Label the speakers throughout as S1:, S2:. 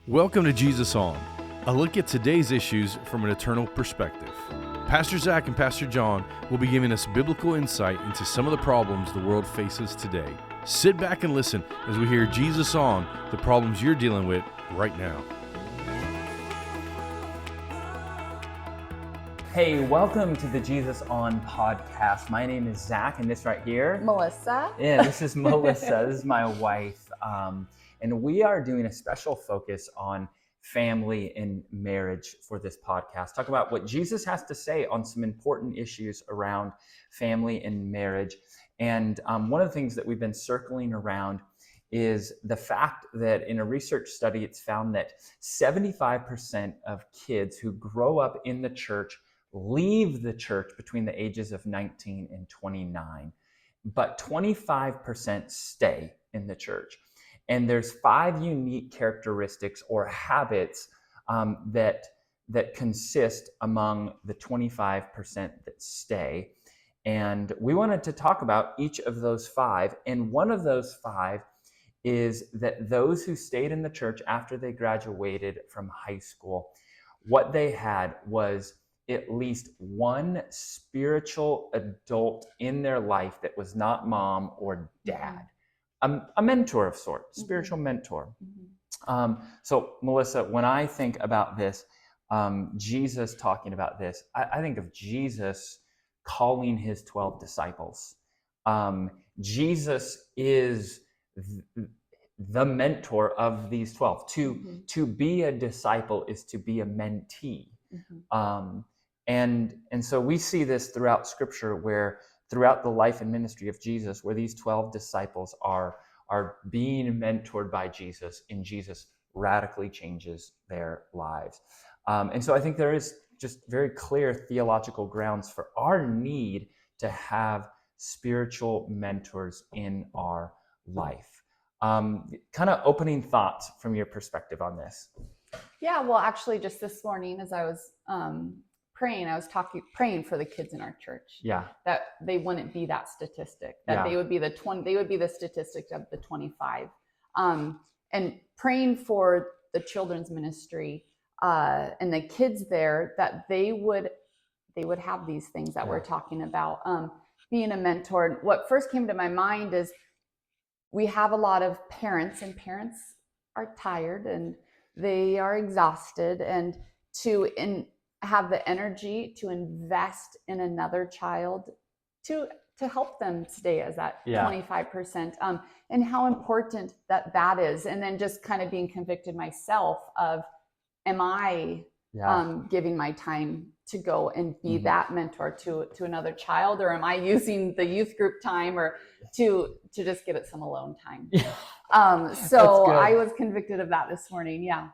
S1: Welcome to Jesus On, a look at today's issues from an eternal perspective. Pastor Zack and Pastor John will be giving us biblical insight into some of the problems the world faces today. Sit back and listen as we hear Jesus On, the problems you're dealing with right now.
S2: Hey, welcome to the Jesus On podcast. My name is Zack, and this right here,
S3: Melissa.
S2: Yeah, this is Melissa. This is my wife. And we are doing a special focus on family and marriage for this podcast. Talk about what Jesus has to say on some important issues around family and marriage. And one of the things that we've been circling around is the fact that in a research study, it's found that 75% of kids who grow up in the church leave the church between the ages of 19 and 29, but 25% stay in the church. And there's 5 unique characteristics or habits that consist among the 25% that stay. And we wanted to talk about each of those 5. And one of those 5 is that those who stayed in the church after they graduated from high school, what they had was at least one spiritual adult in their life that was not mom or dad. A mentor of sorts, spiritual mentor. So Melissa, when I think about this, Jesus talking about this, I think of Jesus calling his 12 disciples. Jesus is the mentor of these 12. To be a disciple is to be a mentee. And so we see this throughout Scripture, where throughout the life and ministry of Jesus, where these 12 disciples are being mentored by Jesus, and Jesus radically changes their lives. And so I think there is just very clear theological grounds for our need to have spiritual mentors in our life. Kind of opening thoughts from your perspective on this.
S3: Yeah, well, actually, just this morning as I was praying, praying for the kids in our church.
S2: Yeah.
S3: That they wouldn't be that statistic. That they would be the statistic of the 25. And praying for the children's ministry and the kids there, that they would have these things that we're talking about. Being a mentor. What first came to my mind is we have a lot of parents, and parents are tired and they are exhausted, and have the energy to invest in another child to help them stay as that 25%, and how important that is. And then just kind of being convicted myself of, am I giving my time to go and be that mentor to another child, or am I using the youth group time or to just give it some alone time? So I was convicted of that this morning. Yeah.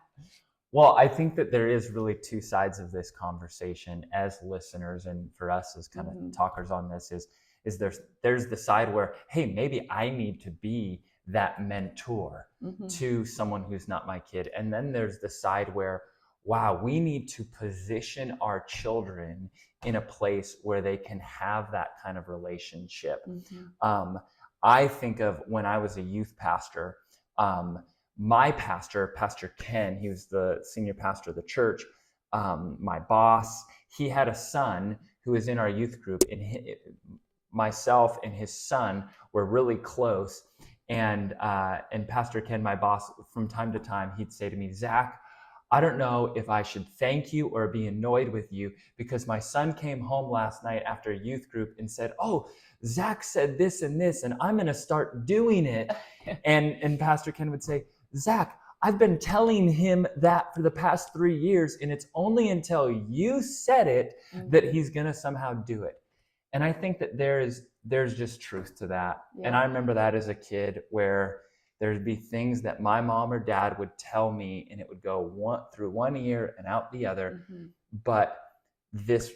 S2: Well, I think that there is really 2 sides of this conversation as listeners, and for us as kind of talkers on this is there's the side where, hey, maybe I need to be that mentor to someone who's not my kid. And then there's the side where, wow, we need to position our children in a place where they can have that kind of relationship. I think of when I was a youth pastor, my pastor, Pastor Ken, he was the senior pastor of the church, my boss, he had a son who was in our youth group, and myself and his son were really close. And Pastor Ken, my boss, from time to time, he'd say to me, Zack, I don't know if I should thank you or be annoyed with you, because my son came home last night after a youth group and said, oh, Zack said this and this, and I'm going to start doing it. And Pastor Ken would say, Zack, I've been telling him that for the past 3 years, and it's only until you said it that he's going to somehow do it. And I think that there's just truth to that. Yeah. And I remember that as a kid, where there'd be things that my mom or dad would tell me, and it would go through one ear and out the other. But this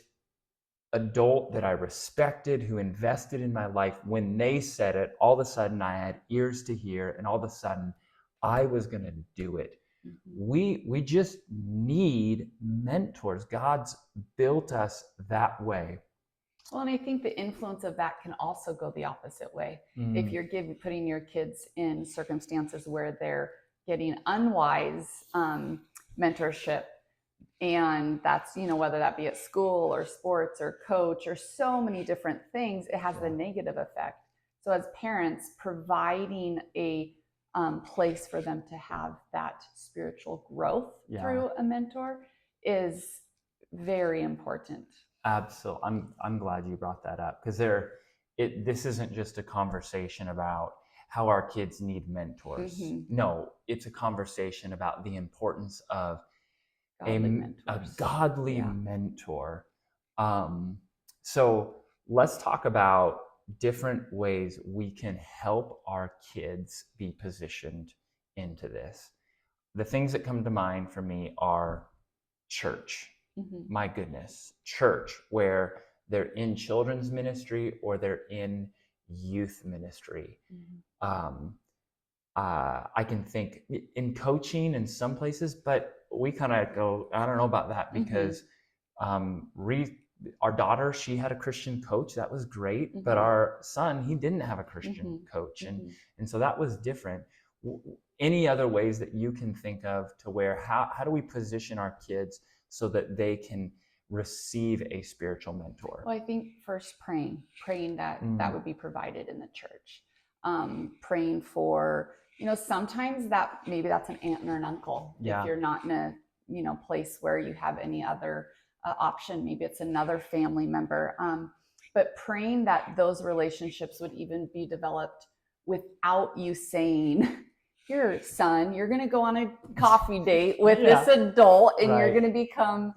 S2: adult that I respected, who invested in my life, when they said it, all of a sudden I had ears to hear, and all of a sudden I was going to do it. We just need mentors. God's built us that way.
S3: Well, and I think the influence of that can also go the opposite way. If you're putting your kids in circumstances where they're getting unwise mentorship. And that's, whether that be at school or sports or coach or so many different things, it has the negative effect. So as parents, providing a place for them to have that spiritual growth through a mentor is very important.
S2: Absolutely. I'm glad you brought that up, because this isn't just a conversation about how our kids need mentors. No, it's a conversation about the importance of a godly mentor. So let's talk about different ways we can help our kids be positioned into this. The things that come to mind for me are church. My goodness, church, where they're in children's ministry or they're in youth ministry. I can think in coaching in some places, but we kind of go, I don't know about that, because our daughter, she had a Christian coach. That was great. But our son, he didn't have a Christian coach. And so that was different. Any other ways that you can think of to where, how do we position our kids so that they can receive a spiritual mentor?
S3: Well, I think first praying that that would be provided in the church. Praying for, sometimes that maybe that's an aunt or an uncle. If you're not in a, place where you have any other option, maybe it's another family member. But praying that those relationships would even be developed without you saying, here, son, you're going to go on a coffee date with this adult and you're going to become,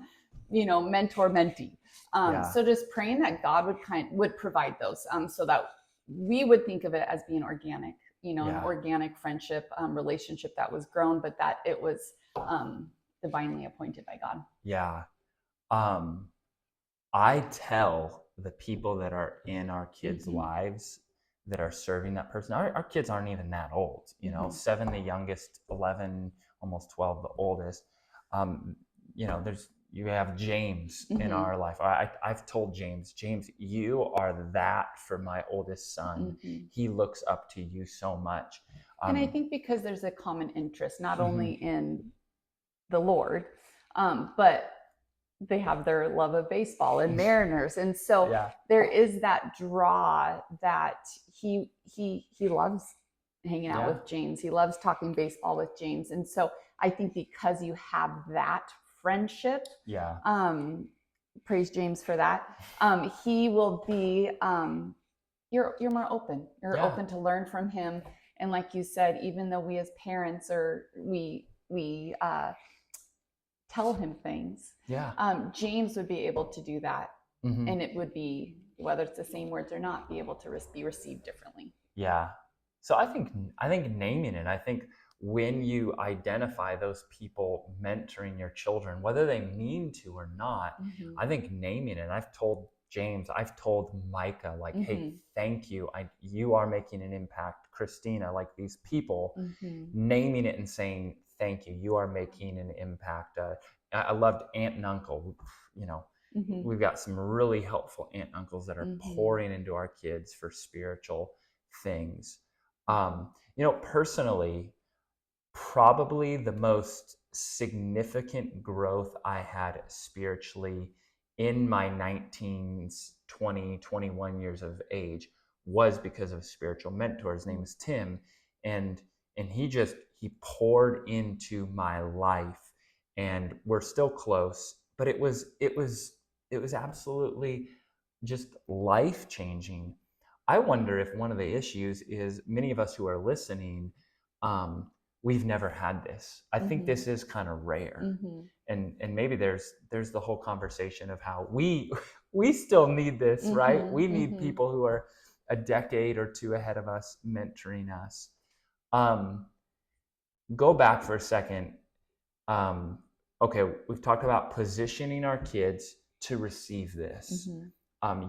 S3: mentor mentee. So just praying that God would provide those, so that we would think of it as being organic, an organic friendship, relationship that was grown, but that it was divinely appointed by God.
S2: Yeah. I tell the people that are in our kids' lives that are serving that person, our kids aren't even that old, 7, the youngest, 11, almost 12, the oldest. You have James in our life. I've told James, you are that for my oldest son. He looks up to you so much.
S3: And I think because there's a common interest, not only in the Lord, but they have their love of baseball and Mariners. And so there is that draw that he loves hanging out with James. He loves talking baseball with James. And so I think because you have that friendship, praise James for that, he will be, you're more open. You're open to learn from him. And like you said, even though we as parents we tell him things, James would be able to do that. And it would be, whether it's the same words or not, be able to be received differently.
S2: Yeah. So I think naming it, I think when you identify those people mentoring your children, whether they mean to or not, I think naming it. I've told James, I've told Micah, like, hey, thank you. You are making an impact. Christina, like these people, naming it and saying, thank you. You are making an impact. I loved aunt and uncle. We've got some really helpful aunt and uncles that are pouring into our kids for spiritual things. Personally, probably the most significant growth I had spiritually in my 19s, 20, 21 years of age was because of a spiritual mentor. His name is Tim. And he poured into my life, and we're still close, but it was absolutely just life-changing. I wonder if one of the issues is many of us who are listening, we've never had this. I think this is kind of rare. And maybe there's the whole conversation of how we still need this, right? We need people who are a decade or two ahead of us mentoring us. Go back for a second. Okay, we've talked about positioning our kids to receive this.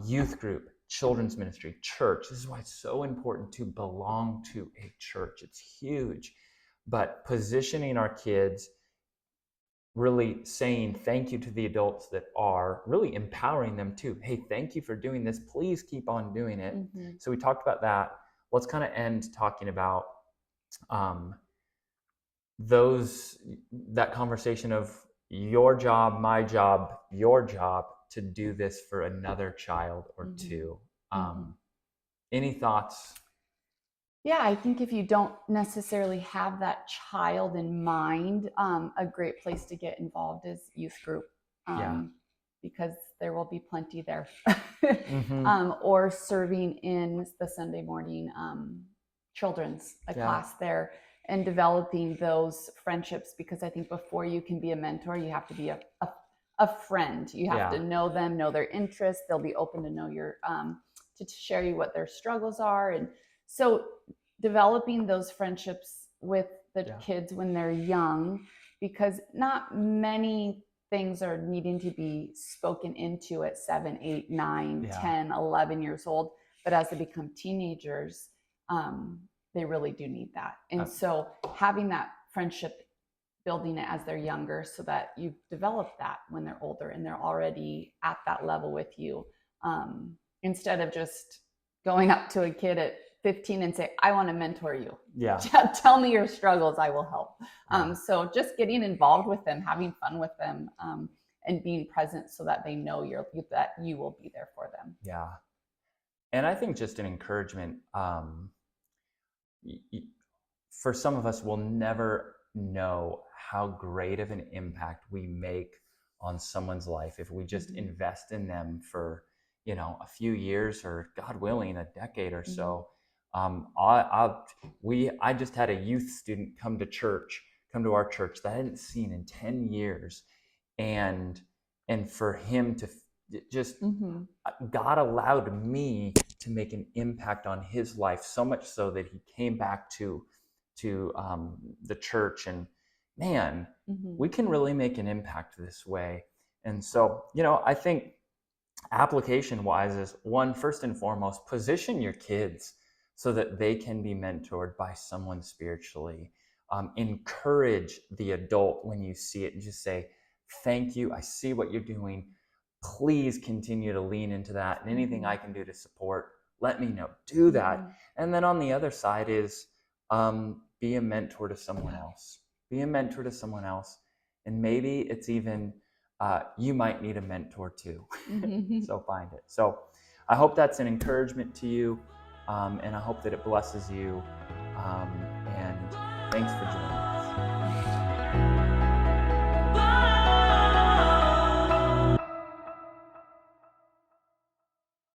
S2: Youth group, children's ministry, church. This is why it's so important to belong to a church. It's huge. But positioning our kids, really saying thank you to the adults that are really empowering them too. Hey, thank you for doing this. Please keep on doing it. So we talked about that. Let's kind of end talking about that conversation of your job, my job, your job to do this for another child or two. Any thoughts?
S3: Yeah, I think if you don't necessarily have that child in mind, a great place to get involved is youth group, because there will be plenty there. Or serving in the Sunday morning children's class there, and developing those friendships, because I think before you can be a mentor, you have to be a friend. You have to know them, know their interests. They'll be open to know your to share you what their struggles are. And so developing those friendships with the kids when they're young, because not many things are needing to be spoken into at 7, 8, 9, 10, 11 years old. But as they become teenagers, they really do need that. And so having that friendship, building it as they're younger, so that you've developed that when they're older and they're already at that level with you, instead of just going up to a kid at 15 and say, I want to mentor you. Tell me your struggles, I will help. So just getting involved with them, having fun with them, and being present so that they know that you will be there for them.
S2: Yeah. And I think just an encouragement, for some of us, we'll never know how great of an impact we make on someone's life if we just invest in them for, a few years, or God willing, a decade or so. I just had a youth student come to our church that I hadn't seen in 10 years. And for him to just, God allowed me to make an impact on his life, so much so that he came back to the church. And man, we can really make an impact this way. And so, I think application wise is, one, first and foremost, position your kids so that they can be mentored by someone spiritually. Encourage the adult when you see it and just say, thank you, I see what you're doing. Please continue to lean into that, and anything I can do to support, let me know. Do that. And then on the other side is be a mentor to someone else. Be a mentor to someone else. And maybe it's even, you might need a mentor too. So find it. So I hope that's an encouragement to you, and I hope that it blesses you. And thanks for joining.